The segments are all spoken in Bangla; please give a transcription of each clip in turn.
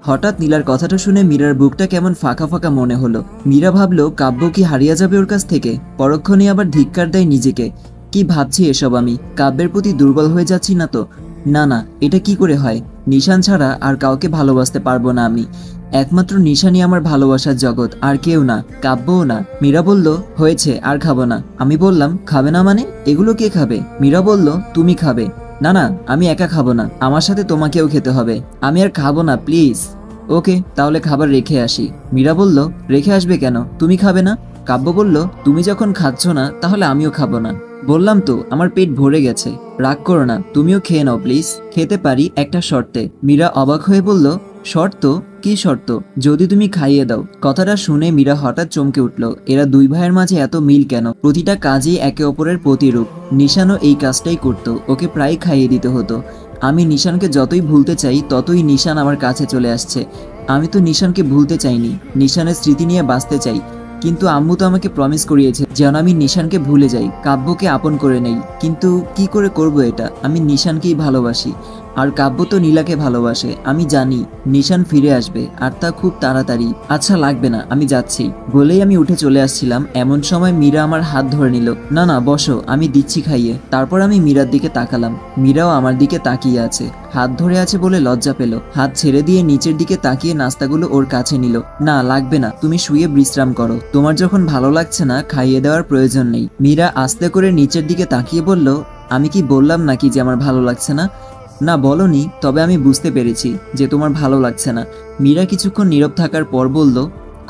হঠাৎ নীলার কথাটা শুনে মীরার বুকটা কেমন ফাঁকা ফাঁকা মনে হলো। মীরা ভাবলো কাব্য কি হারিয়ে যাবে ওর কাছ থেকে, পরক্ষণে আবার ধিক্কার দেয় নিজেকে। কি ভাবছি এসব, আমি কাব্যের প্রতি দুর্বল হয়ে যাচ্ছি না তো? না না, এটা কি করে হয়? নিশান ছাড়া আর কাউকে ভালোবাসতে পারবো না আমি। একমাত্র নিশানই আমার ভালোবাসার জগৎ, আর কেউ না, কাব্যও না। মীরা বলল হয়েছে, আর খাবো না। আমি বললাম খাবে না মানে? এগুলো কে খাবে? মীরা বলল তুমি খাবে। না না, আমি একা খাবো না, আমার সাথে তোমাকেও খেতে হবে। আমি আর খাবো না প্লিজ। ওকে, তাহলে খাবার রেখে আসি। মীরা বলল রেখে আসবে কেন, তুমি খাবে না? কাব্য বলল তুমি যখন খাচ্ছ না তাহলে আমিও খাবো না। বললাম তো আমার পেট ভরে গেছে, রাগ করো না, তুমিও খেয়ে নাও প্লিজ। খেতে পারি একটা শর্তে। মীরা অবাক হয়ে বলল শর্ত? কি শর্ত? যদি তুমি খাইয়ে দাও। কথাটা শুনে মীরা হঠাৎ চমকে উঠল। এরা দুই ভাইয়ের মাঝে এত মিল কেন? প্রতিটা কাজেই একে অপরের প্রতিরূপ। নিশানও এই কাজটাই করত, ওকে প্রায় খাইয়ে দিতে হতো। আমি নিশানকে যতই ভুলতে চাই ততই নিশান আমার কাছে চলে আসছে। আমি তো নিশানকে ভুলতে চাইনি, নিশানের স্মৃতি নিয়ে বাঁচতে চাই। কিন্তু আম্মু তো আমাকে প্রমিস করিয়েছে যেন আমি নিশানকে ভুলে যাই, কাব্যকে আপন করে নেই। কিন্তু কি করে করব এটা? আমি নিশানকেই ভালোবাসি, আর কাব্য তো নীলাকে ভালোবাসে। আমি জানি নিশান ফিরে আসবে, আর তা খুব তাড়াতাড়ি। আচ্ছা লাগবে না, আমি যাচ্ছি। বলেই আমি উঠে চলে আসছিলাম, এমন সময় মীরা আমার হাত ধরে নিল। না না বসো, আমি দিচ্ছি খাইয়ে। তারপর আমি মীরার দিকে তাকালাম, মীরাও আমার দিকে তাকিয়ে আছে। হাত ধরে আছে বলে লজ্জা পেল, হাত ছেড়ে দিয়ে নিচের দিকে তাকিয়ে নাস্তাগুলো ওর কাছে নিল। না লাগবে না, তুমি শুয়ে বিশ্রাম করো, তোমার যখন ভালো লাগছে না খাইয়ে দেওয়ার প্রয়োজন নেই। মীরা আস্তে করে নিচের দিকে তাকিয়ে বলল আমি কি বললাম নাকি যে আমার ভালো লাগছে না? না বলনি, তবে আমি বুঝতে পেরেছি যে তোমার ভালো লাগছে না। মীরা কিছুক্ষণ নীরব থাকার পর বলল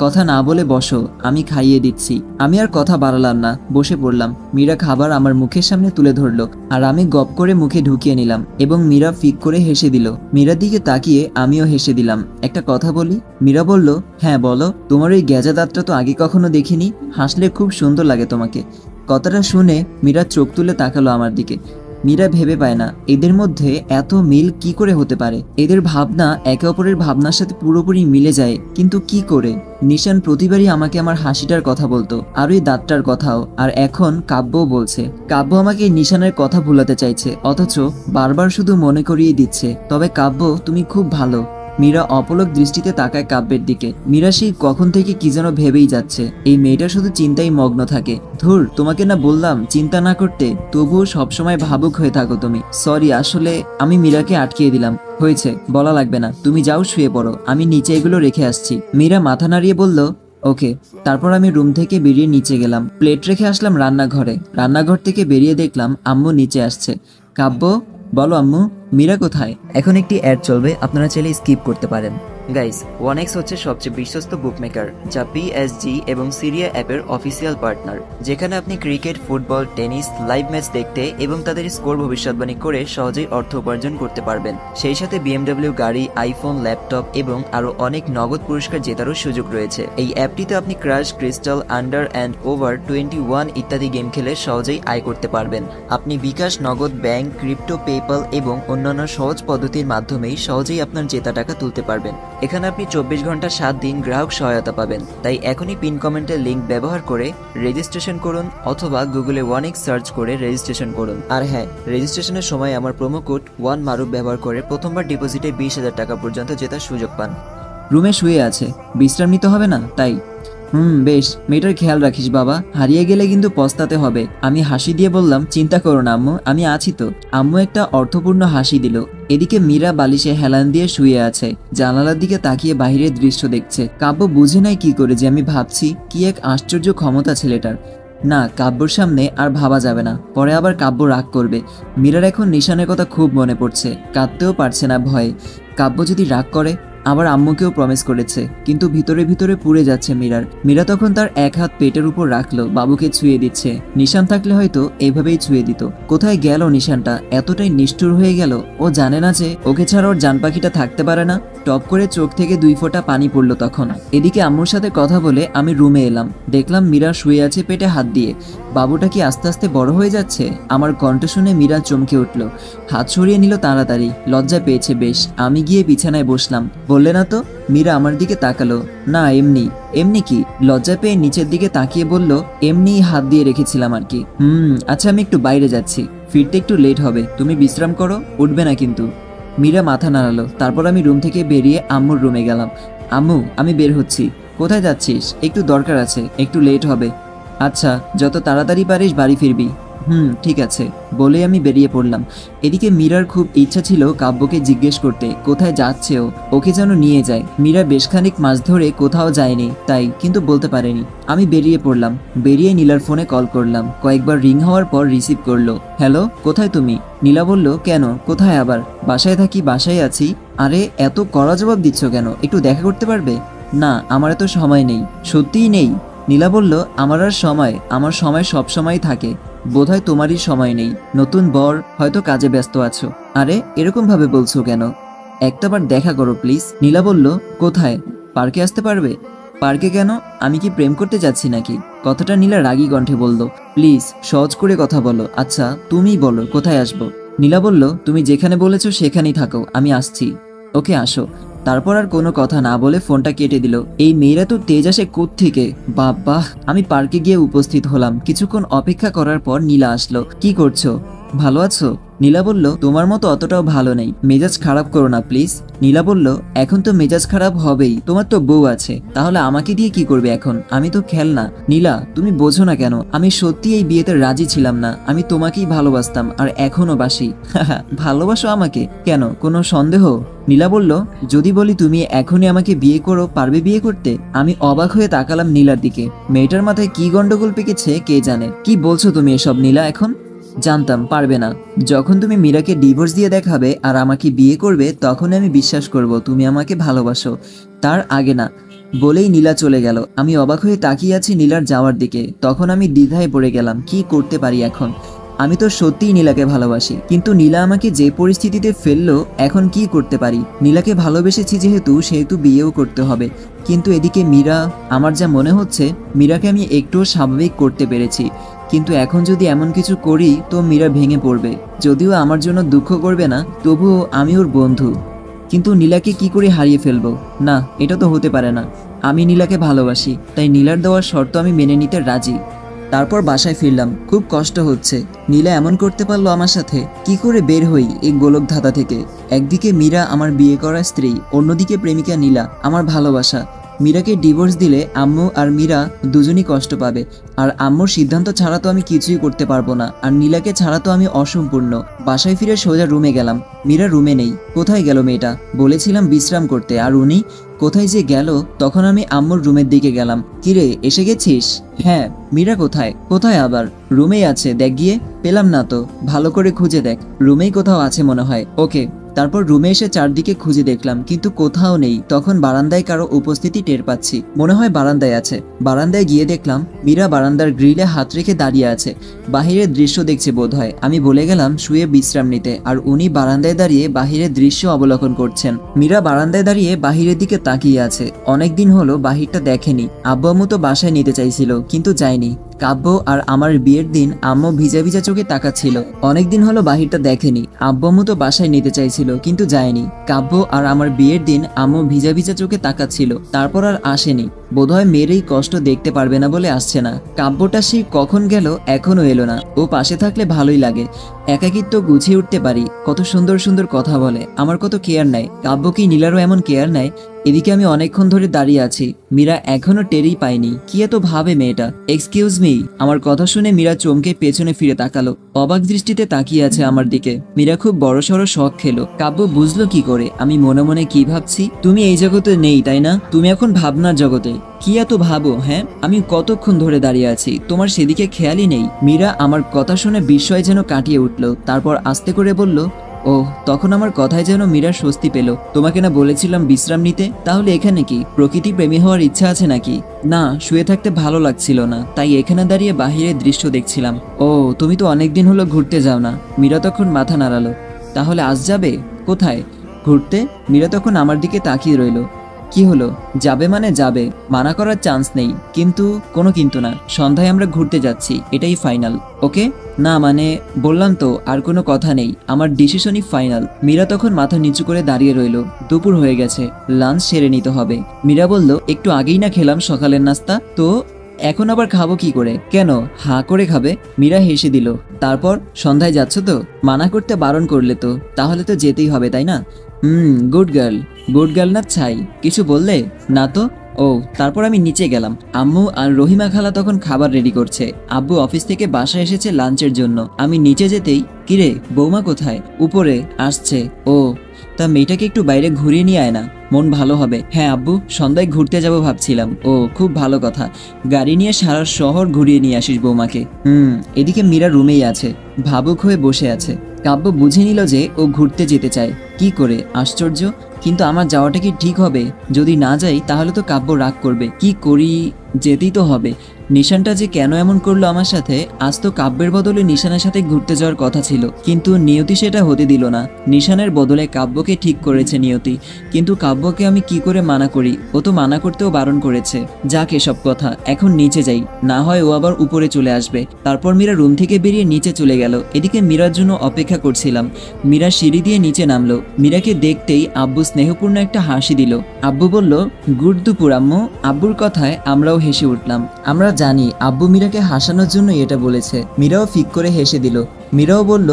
কথা না বলে বসো, আমি খাইয়ে দিচ্ছি। আমি আর কথা বাড়ালাম না, বসে পড়লাম। মীরা খাবার আমার মুখের সামনে তুলে ধরলো, আর আমি গপ করে মুখে ঢুকিয়ে নিলাম, এবং মীরা ফিক করে হেসে দিল। মীরার দিকে তাকিয়ে আমিও হেসে দিলাম। একটা কথা বলি? মীরা বলল হ্যাঁ বলো। তোমার ওই গ্যাজা দাঁতটা তো আগে কখনো দেখিনি, হাসলে খুব সুন্দর লাগে তোমাকে। কথাটা শুনে মীরা চোখ তুলে তাকালো আমার দিকে। মীরা ভেবে পায় না এদের মধ্যে এত মিল কি করে হতে পারে। এদের ভাবনা একে অপরের ভাবনার সাথে পুরোপুরি মিলে যায়, কিন্তু কি করে? নিশান প্রতিবারই আমাকে আমার হাসিটার কথা বলতো, আর ওই দাঁতটার কথাও, আর এখন কাব্যও বলছে। কাব্য আমাকে নিশানের কথা ভুলাতে চাইছে, অথচ বারবার শুধু মনে করিয়ে দিচ্ছে তবে কাব্য তুমি খুব ভালো। মীরা অপলক দৃষ্টিতে তাকায় কাব্যের দিকে। মীরা সেই কখন থেকে কি যেন ভেবেই যাচ্ছে, এই মেয়েটা শুধু চিন্তায় মগ্ন থাকে। ধুর, তোমাকে না বললাম চিন্তা না করতে, তবুও সবসময় ভাবুক হয়ে থাকো তুমি। সরি, আসলে আমি মীরাকে আটকিয়ে দিলাম। হয়েছে, বলা লাগবে না, তুমি যাও শুয়ে পড়ো, আমি নিচে এগুলো রেখে আসছি। মীরা মাথা নাড়িয়ে বলল ওকে। তারপর আমি রুম থেকে বেরিয়ে নিচে গেলাম, প্লেট রেখে আসলাম রান্নাঘরে। রান্নাঘর থেকে বেরিয়ে দেখলাম আম্মু নিচে আসছে। কাব্য, বলো আম্মু, মীরা কোথায়? এখন একটি অ্যাড চলবে, আপনারা চাইলে স্কিপ করতে পারেন। গাইস, 1x হচ্ছে সবচেয়ে বিশ্বস্ত বুকমেকার, যা পিএসজি এবং সিরিয়া অ্যাপের অফিসিয়াল পার্টনার, যেখানে আপনি cricket, football, tennis live match দেখতে এবং তাদের স্কোর ভবিষ্যৎবাণী করে সহজেই অর্থ উপার্জন করতে পারবেন। সেই সাথে বিএমডব্লিউ গাড়ি, আইফোন, ল্যাপটপ এবং আরো অনেক নগদ পুরস্কার জেতারও সুযোগ রয়েছে। এই অ্যাপটিতে আপনি crash, crystal, under and over 21 ইত্যাদি গেম খেলে সহজেই আয় করতে পারবেন। আপনি বিকাশ, নগদ, ব্যাংক, ক্রিপ্টো, পেপ্যাল এবং অন্যান্য সহজ পদ্ধতির মাধ্যমেই সহজেই আপনার জেতা টাকা তুলতে পারবেন। এখানে আপনি 24 ঘন্টা 7 দিন গ্রাহক সহায়তা পাবেন। তাই এখনই পিন কমেন্টের লিংক ব্যবহার করে রেজিস্ট্রেশন করুন, অথবা গুগলে 1x সার্চ করে রেজিস্ট্রেশন করুন। আর হ্যাঁ, রেজিস্ট্রেশনের সময় আমার প্রোমো কোড 1MARUF ব্যবহার করে প্রথমবার ডিপোজিটে 20,000 টাকা পর্যন্ত জেতার সুযোগ পান। রুমে শুয়ে আছে, বিশ্রাম নিতে হবে না তাই? বেশ, মেয়েটার খেয়াল রাখিস বাবা, হারিয়ে গেলে কিন্তু পস্তাতে হবে। আমি হাসি দিয়ে বললাম চিন্তা করো না আম্মু, আমি আছি তো। আম্মু একটা অর্থপূর্ণ হাসি দিল। এদিকে মীরা বালিশে হেলান দিয়ে শুয়ে আছে, জানালার দিকে তাকিয়ে বাহিরের দৃশ্য দেখছে। কাব্য বুঝে নাই কি করে যে আমি ভাবছি, কি এক আশ্চর্য ক্ষমতা ছেলেটার। না, কাব্যর সামনে আর ভাবা যাবে না, পরে আবার কাব্য রাগ করবে। মীরার এখন নিশানের কথা খুব মনে পড়ছে, কাঁদতেও পারছে না ভয়ে। কাব্য যদি রাগ করে, আবার আম্মুকেও প্রমিস করেছে, কিন্তু ভিতরে ভিতরে পুড়ে যাচ্ছে মীরার। মীরা তখন তার এক হাত পেটের উপর রাখলো, বাবুকে ছুঁয়ে দিচ্ছে। নিশান থাকলে হয়তো এভাবেই ছুঁয়ে দিত। কোথায় গেল নিশানটা? এতটাই নিষ্ঠুর হয়ে গেল, ও জানে না যে ওকে ছাড়া ওর জান পাখিটা থাকতে পারে না। টপ করে চোখ থেকে 2 ফোঁটা পানি পড়লো তখন। এদিকে আম্মুর সাথে কথা বলে আমি রুমে এলাম, দেখলাম মীরা শুয়ে আছে পেটে হাত দিয়ে। বাবুটা কি আস্তে আস্তে বড় হয়ে যাচ্ছে? আমার কণ্ঠ শুনে মীরা চমকে উঠল, হাত সরিয়ে নিল তাড়াতাড়ি, লজ্জা পেয়েছে বেশ। আমি গিয়ে বিছানায় বসলাম। বললে না তো? মীরা আমার দিকে তাকালো। না এমনি। এমনি কি? লজ্জা পেয়ে নিচের দিকে তাকিয়ে বলল এমনি হাত দিয়ে রেখেছিলাম আর কি। আচ্ছা, আমি একটু বাইরে যাচ্ছি, ফিরতে একটু লেট হবে, তুমি বিশ্রাম করো, উঠবে না কিন্তু। মীরা মাথা নাড়ালো। তারপর আমি রুম থেকে বেরিয়ে আম্মুর রুমে গেলাম। আম্মু, আমি বের হচ্ছি। কোথায় যাচ্ছিস? একটু দরকার আছে, একটু লেট হবে। আচ্ছা, যত তাড়াতাড়ি পারিস বাড়ি ফিরবি। ঠিক আছে, বলে আমি বেরিয়ে পড়লাম। এদিকে মীরার খুব ইচ্ছা ছিল কাব্যকে জিজ্ঞেস করতে কোথায় যাচ্ছে ওকে যেন নিয়ে যায়। মীরা বেশ খানিক মাস ধরে কোথাও যায়নি তাই, কিন্তু বলতে পারেনি। আমি বেরিয়ে পড়লাম। বেরিয়ে নীলার ফোনে কল করলাম। কয়েকবার রিং হওয়ার পর রিসিভ করলো। হ্যালো, কোথায় তুমি? নীলা বলল, কেন, কোথায় আবার? বাসায় থাকি, বাসায় আছি। আরে এত কড়া জবাব দিচ্ছ কেন? একটু দেখা করতে পারবে? না, আমার এত সময় নেই। সত্যিই নেই? নীলা বলল, আমার সময় সব সময় থাকে। বোধহয় তোমারই সময় নেই। নতুন বর, হয়তো কাজে ব্যস্ত আছো। আরে এরকম ভাবে বলছো কেন? একটাবার দেখা করো প্লিজ। নীলা বলল, কোথায়? পার্কে আসতে পারবে? পার্কে কেন? আমি কি প্রেম করতে যাচ্ছি নাকি? কথাটা নীলা রাগী কণ্ঠে বলল। প্লিজ সহজ করে কথা বলো। আচ্ছা তুমিই বলো কোথায় আসবো। নীলা বলল, তুমি যেখানে বলেছো সেখানেই থাকো, আমি আসছি। ওকে, আসো। তারপর আর কোনো কথা না বলে ফোনটা কেটে দিল। এই মেয়েরা তো তেজ আসে কোত্থেকে, বাবা। আমি পার্কে গিয়ে উপস্থিত হলাম। কিছুক্ষণ অপেক্ষা করার পর নীলা আসলো। কি করছো? ভালো আছো? নীলা বলল, তোমার মতো অতটাও ভালো নেই। মেজাজ খারাপ করো না প্লিজ। নীলা বলল, এখন তো মেজাজ খারাপ হবেই, তোমার তো বউ আছে, তাহলে আমাকে দিয়ে কি করবে এখন? আমি তো খেলনা। নীলা, তুমি বোঝো না কেন? আমি সত্যি এই বিয়েতে রাজি ছিলাম না। আমি তোমাকেই ভালোবাসতাম আর এখনো বাসি। ভালোবাসো আমাকে? কেন, কোনো সন্দেহ? নীলা বলল, যদি বলি তুমি এখনই আমাকে বিয়ে করো, পারবে বিয়ে করতে? আমি অবাক হয়ে তাকালাম নীলার দিকে। মেয়েটার মাথায় কি গন্ডগোল পেকেছে কে জানে। কি বলছো তুমি এসব নীলা? এখন জানতাম পারবে না। যখন তুমি মীরাকে ডিভোর্স দিয়ে দেখাবে আর আমাকে বিয়ে করবে, তখন আমি বিশ্বাস করব তুমি আমাকে ভালোবাসো, তার আগে না। বলেই নীলা চলে গেল। আমি অবাক হয়ে তাকিয়ে আছি নীলার যাওয়ার দিকে। তখন আমি দ্বিধায় পড়ে গেলাম, কি করতে পারি এখন? আমি তো সত্যিই নীলাকে ভালোবাসি, কিন্তু নীলা আমাকে যে পরিস্থিতিতে ফেললো, এখন কি করতে পারি? নীলাকে ভালোবেসেছি সেহেতু বিয়েও করতে হবে। কিন্তু এদিকে মীরা, আমার যা মনে হচ্ছে মীরাকে আমি একটুও স্বাভাবিক করতে পেরেছি, কিন্তু এখন যদি এমন কিছু করি তো মীরা ভেঙে পড়বে। যদিও আমার জন্য দুঃখ করবে না, তবুও আমি ওর বন্ধু। কিন্তু নীলাকে কি করে হারিয়ে ফেলবো? না, এটা তো হতে পারে না। আমি নীলাকে ভালোবাসি, তাই নীলার দেওয়ার শর্ত আমি মেনে নিতে রাজি। তারপর বাসায় ফিরলাম। খুব কষ্ট হচ্ছে। নীলা এমন করতে পারলো আমার সাথে। কি করে বের হই এই গোলক ধাঁধা থেকে? একদিকে মীরা আমার বিয়ে করা স্ত্রী, অন্যদিকে প্রেমিকা নীলা, আমার ভালোবাসা। মীরাকে ডিভোর্স দিলে আম্মু আর মীরা দুজনই কষ্ট পাবে। আর আম্মুর সিদ্ধান্ত ছাড়া তো আমি কিছুই করতে পারবো না, আর নীলাকে ছাড়া তো আমি অসম্পূর্ণ। বাসায় ফিরে সোজা রুমে গেলাম। মীরা রুমে নেই। কোথায় গেল মেয়েটা? বলেছিলাম বিশ্রাম করতে, আর উনি কোথায় যে গেল? তখন আমি আম্মুর রুমের দিকে গেলাম। কিরে, এসে গেছিস? হ্যাঁ। মীরা কোথায়? কোথায় আবার? রুমেই আছে, দেখ গিয়ে। পেলাম না তো, ভালো করে খুঁজে দেখ। রুমেই কোথাও আছে মনে হয়। ওকে। তারপর রুমে এসে চারদিকে খুঁজে দেখলাম, কিন্তু কোথাও নেই। তখন বারান্দায় কারো উপস্থিতি টের পাচ্ছি। মনে হয় বারান্দায় আছে। বারান্দায় গিয়ে দেখলাম মীরা বারান্দার গ্রিলে হাত রেখে দাঁড়িয়ে আছে, বাহিরের দৃশ্য দেখছে বোধহয়। আমি বলে গেলাম শুয়ে বিশ্রাম নিতে, আর উনি বারান্দায় দাঁড়িয়ে বাহিরের দৃশ্য অবলোকন করছেন। মীরা বারান্দায় দাঁড়িয়ে বাহিরের দিকে তাকিয়ে আছে। অনেকদিন হলো বাহিরটা দেখেনি। আব্বু আম্মু তো বাসায় নিতে চাইছিল, কিন্তু যায়নি। কাব্য আর আমার বিয়ের দিন আম্মু ভিজা ভিজা চোখে তাকাচ্ছিল। অনেকদিন হলো বাহিরটা দেখেনি। আব্বু আম্মু তো বাসায় নিতে চাইছিল, কিন্তু যায়নি। কাব্য আর আমার বিয়ের দিন আম্মু ভিজা ভিজা চোখে তাকাচ্ছিল, তারপর আর আসেনি। বোধহয় মেয়ের এই কষ্ট দেখতে পারবে না বলে আসছে না। কাব্যটা সে কখন গেল, এখনো এলো না। ও পাশে থাকলে ভালোই লাগে। একাকিত্ব গুছিয়ে উঠতে পারি। কত সুন্দর সুন্দর কথা বলে, আমার কত কেয়ার নেয়। কাব্য কি নীলারও এমন কেয়ার নেয়? এদিকে আমি অনেকক্ষণ ধরে দাঁড়িয়ে আছি। মীরা এখনো টেরই পায়নি। কি এত ভাবে মেয়েটা? Excuse me. আমার কথা শুনে মীরা চমকে পেছনে ফিরে তাকালো। অবাক দৃষ্টিতে তাকিয়ে আছে আমার দিকে। মীরা খুব বড়সড় শখ খেলো। কাব্য বুঝলো কি করে আমি মনে মনে কি ভাবছি? তুমি এই জগতে নেই, তাই না? তুমি এখন ভাবনার জগতে। কি এত ভাবো? হ্যাঁ, আমি কতক্ষণ ধরে দাঁড়িয়ে আছি, তোমার সেদিকে খেয়ালই নেই। মীরা আমার কথা শুনে বিস্ময় যেন কাটিয়ে উঠলো। তারপর আস্তে করে বলল, ও, তখন আমার কথায় যেন মীরা স্বস্তি পেল। তোমাকে না বলেছিলাম বিশ্রাম নিতে? তাহলে এখানে কি প্রকৃতি প্রেমী হওয়ার ইচ্ছা আছে নাকি? না, শুয়ে থাকতে ভালো লাগছিল না, তাই এখানে দাঁড়িয়ে বাহিরের দৃশ্য দেখছিলাম। ও, তুমি তো অনেকদিন হলো ঘুরতে যাও না। মীরা তখন মাথা নাড়ালো। তাহলে আজ যাবে? কোথায়? ঘুরতে। মীরা তখন আমার দিকে তাকিয়ে রইল। কি হলো? যাবে মানে যাবে, মানা করার চান্স নেই। কিন্তু কোনো কিন্তু না, সন্ধ্যায় আমরা ঘুরতে যাচ্ছি, এটাই ফাইনাল। ওকে? না মানে, বললাম তো, আর কোনো কথা নেই, আমার ডিসিশনই ফাইনাল। মীরা তখন মাথা নিচু করে দাঁড়িয়ে রইল। দুপুর হয়ে গেছে, লাঞ্চ সেরে নিতে হবে। মীরা বলল, একটু আগেই না খেলাম সকালের নাস্তা? তো এখন আবার খাবো কি করে? কেন হাঁ করে খাবে? মীরা হেসে দিল। তারপর সন্ধ্যায় যাচ্ছ তো? মানা করতে বারণ করলে তো, তাহলে তো যেতেই হবে তাই না? Good girl. গুড গার্ল না ছাই, কিছু বললে না তো? ও, তারপর আমি নিচে গেলাম। আম্মু আর রহিমা খালা তখন খাবার রেডি করছে। আব্বু অফিস থেকে বাসায় এসেছে লাঞ্চের জন্য। আমি নিচে যেতেই, কিরে বৌমা কোথায়? উপরে আসছে। ও, তা মেয়েটাকে একটু বাইরে ঘুরিয়ে নিয়ে আয় না, মন ভালো হবে। হ্যাঁ আব্বু, সন্ধ্যায় ঘুরতে যাব ভাবছিলাম। ও, খুব ভালো কথা, গাড়ি নিয়ে সারা শহর ঘুরিয়ে নিয়ে আসিস বৌমাকে। এদিকে মীরা রুমেই আছে, ভাবুক হয়ে বসে আছে। কাব্য বুঝে নিল যে ও ঘুরতে যেতে চায়। কি করে আশ্চর্য! কিন্তু আমার যাওয়াটা কি ঠিক হবে? যদি না যাই তাহলে তো কাব্য রাগ করবে। কি করি? যেতেই তো হবে। নিশানটা যে কেন এমন করলো আমার সাথে? আজ তো কাব্যের বদলে নিশানের সাথে ঘুরতে যাওয়ার কথা ছিল, কিন্তু নিয়তি সেটা হতে দিল না। নিশানের বদলে কাব্যকে ঠিক করেছে নিয়তি, কিন্তু কাব্যকে আমি কি করে মানা করি? ও তো মানা করতেও বারণ করেছে। যাক এসব কথা, এখন নিচে যাই, না হয় ও আবার উপরে চলে আসবে। তারপর মীরা রুম থেকে বেরিয়ে নিচে চলে গেল। এদিকে মীরার জন্য অপেক্ষা করছিলাম। মীরা সিঁড়ি দিয়ে নিচে নামলো। মীরাকে দেখতেই আব্বু স্নেহপূর্ণ একটা হাসি দিল। আব্বু বলল, গুড দুপুর আম্মু। আব্বুর কথায় আমরাও হেসে উঠলাম। আমরা জানি আব্বু মীরাকে হাসানোর জন্য এটা বলেছে। মীরাও ফিক করে হেসে দিল। মীরাও বলল,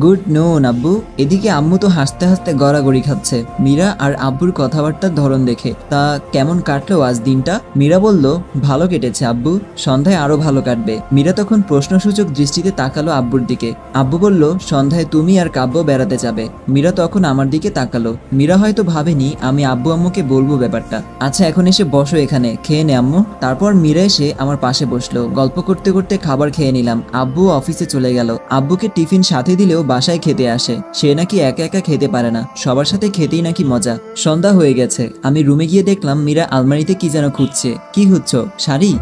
গুড নুন আব্বু। এদিকে আম্মু তো হাসতে হাসতে গড়াগড়ি খাচ্ছে মীরা আর আব্বুর কথাবার্তার ধরন দেখে। তা কেমন কাটলো আজ দিনটা? মীরা বলল, ভালো কেটেছে আব্বু, সন্ধ্যায় আরো ভালো কাটবে। মীরা তখন প্রশ্নসূচক দৃষ্টিতে তাকালো আব্বুর দিকে। আব্বু বলল, সন্ধ্যায় তুমি আর কাব্য বেড়াতে যাবে। মীরা তখন আমার দিকে তাকালো। মীরা হয়তো ভাবেনি আমি আব্বু আম্মুকে বলবো ব্যাপারটা। আচ্ছা এখন এসে বসো এখানে, খেয়ে নে আম্মু। তারপর মীরা এসে আমার পাশে বসলো। গল্প করতে করতে খাবার খেয়ে নিলাম। আব্বু অফিসে চলে গেল। আব্বুকে টিফিন সাথে দিলেও বাসায় খেতে আসে। সে নাকি একা একা খেতে পারে না, সবার সাথে খেতেই নাকি মজা। সন্ধ্যা হয়ে গেছে। আমি রুমে গিয়ে দেখলাম মীরা আলমারিতে কি যেন খুঁজছে। কি খুঁজছো? শাড়ি?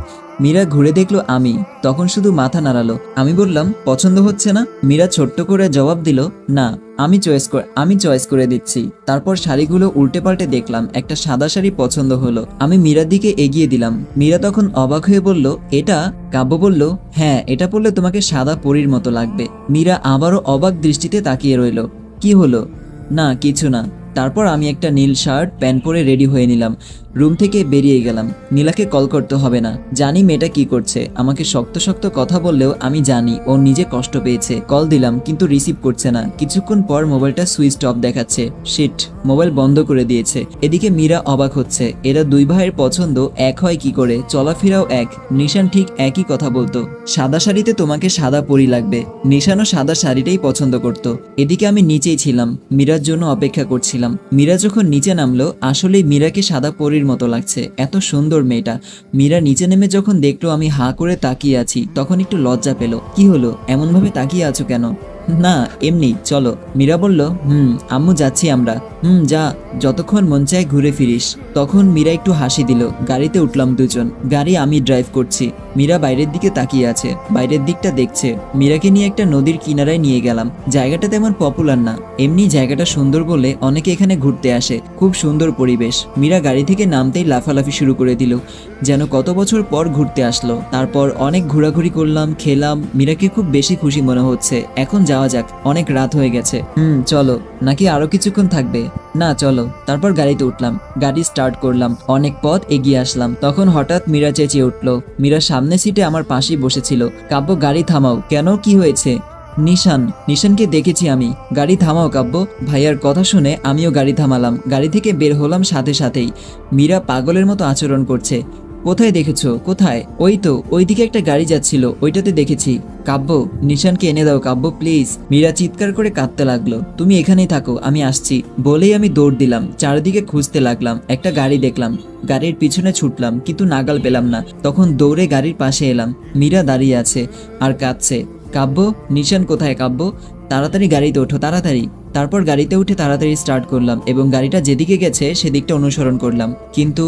মীরা ঘুরে দেখলো আমি, তখন শুধু মাথা নাড়ালো। আমি বললাম, পছন্দ হচ্ছে না? মীরা ছোট্ট করে জবাব দিল, না, আমি চয়েস করে দিচ্ছি। তারপর শাড়িগুলো উল্টে পাল্টে দেখলাম, একটা সাদা শাড়ি পছন্দ হলো। আমি মীরার দিকে এগিয়ে দিলাম। মীরা তখন অবাক হয়ে বলল, এটা? কাব্য বলল, হ্যাঁ, এটা পরলে তোমাকে সাদা পরীর মতো লাগবে। মীরা আবারও অবাক দৃষ্টিতে তাকিয়ে রইল। কি হলো? না, কিছু না। তারপর আমি একটা নীল শার্ট প্যান্ট পরে রেডি হয়ে নিলাম। রুম থেকে বেরিয়ে গেলাম। নীলাকে কল করতে হবে না, জানি মেয়েটা কি করছে। আমাকে শক্ত শক্ত কথা বললেও আমি জানি ও নিজে কষ্ট পেয়েছে। কল দিলাম কিন্তু রিসিভ করছে না। কিছুক্ষণ পর মোবাইলটা সুইচ অফ দেখাচ্ছে। শিট, মোবাইল বন্ধ করে দিয়েছে। এদিকে মীরা অবাক হচ্ছে, এরা দুই ভাইয়ের পছন্দ এক হয় কি করে? চলাফেরাও এক। নিশান ঠিক একই কথা বলতো, সাদা শাড়িতে তোমাকে সাদা পরি লাগবে। নিশানও সাদা শাড়িটাই পছন্দ করত। এদিকে আমি নিচেই ছিলাম, মীরার জন্য অপেক্ষা করছিলাম। মীরা যখন নিচে নামলো, আসলেই মীরাকে সাদা পরির মতো লাগছে, এত সুন্দর মেয়েটা। মীরা নিচে নেমে যখন দেখলো আমি হাঁ করে তাকিয়ে আছি, তখন একটু লজ্জা পেল। কি হলো, এমন ভাবে তাকিয়ে আছো কেন? না এমনি, চলো। মীরা বলল, আম্মু যাচ্ছি আমরা। যা, যতক্ষণ মন চায় ঘুরে ফিরিস। তখন মীরা একটু হাসি দিল। গাড়িতে উঠলাম দুজন। গাড়ি আমি ড্রাইভ করছি। মীরা বাইরের দিকে তাকিয়ে আছে, বাইরের দিকটা দেখছে। মীরাকে নিয়ে একটা নদীর কিনারায় নিয়ে গেলাম। জায়গাটা তেমন পপুলার না, এমনি জায়গাটা সুন্দর বলে অনেকে এখানে ঘুরতে আসে। খুব সুন্দর পরিবেশ। মীরা গাড়ি থেকে নামতেই লাফালাফি শুরু করে দিল, যেন কত বছর পর ঘুরতে আসলো। তারপর অনেক ঘোরাঘুরি করলাম, খেলাম। মীরাকে খুব বেশি খুশি মনে হচ্ছে। এখন যাওয়া যাক, অনেক রাত হয়ে গেছে। চলো। নাকি আরো কিছুক্ষণ থাকবে? না চলো। তারপর গাড়িতে উঠলাম, গাড়ি স্টার্ট করলাম। অনেক পথ এগিয়ে আসলাম। তখন হঠাৎ মীরা চেঁচিয়ে উঠলো। মীরা সামনে সিটে আমার পাশেই বসেছিল। কাব্য, গাড়ি থামাও। কেন, কি হয়েছে? নিশানকে দেখেছি আমি। গাড়ি থামাও কাব্য। ভাইয়ার কথা শুনে আমিও গাড়ি থামালাম। গাড়ি থেকে বের হলাম সাথে সাথেই। মীরা পাগলের মতো আচরণ করছে। কোথায় দেখেছো? কোথায়? ওই তো, ওইদিকে একটা গাড়ি যাচ্ছিল, ওইটাতে দেখেছি। কাব্য, নিশানকে এনে দাও কাব্য প্লিজ। মীরা চিৎকার করে কাঁদতে লাগলো। তুমি এখানেই থাকো, আমি আসছি। বলেই আমি দৌড় দিলাম, চারিদিকে খুঁজতে লাগলাম। একটা গাড়ি দেখলাম, গাড়ির পিছনে ছুটলাম, কিন্তু নাগাল পেলাম না। তখন দৌড়ে গাড়ির পাশে এলাম। মীরা দাঁড়িয়ে আছে আর কাঁদছে। কাব্য, নিশান কোথায়? কাব্য, তাড়াতাড়ি গাড়িতে ওঠো, তাড়াতাড়ি। তারপর গাড়িতে উঠে তাড়াতাড়ি স্টার্ট করলাম এবং গাড়িটা যেদিকে গেছে সেদিকটা অনুসরণ করলাম। কিন্তু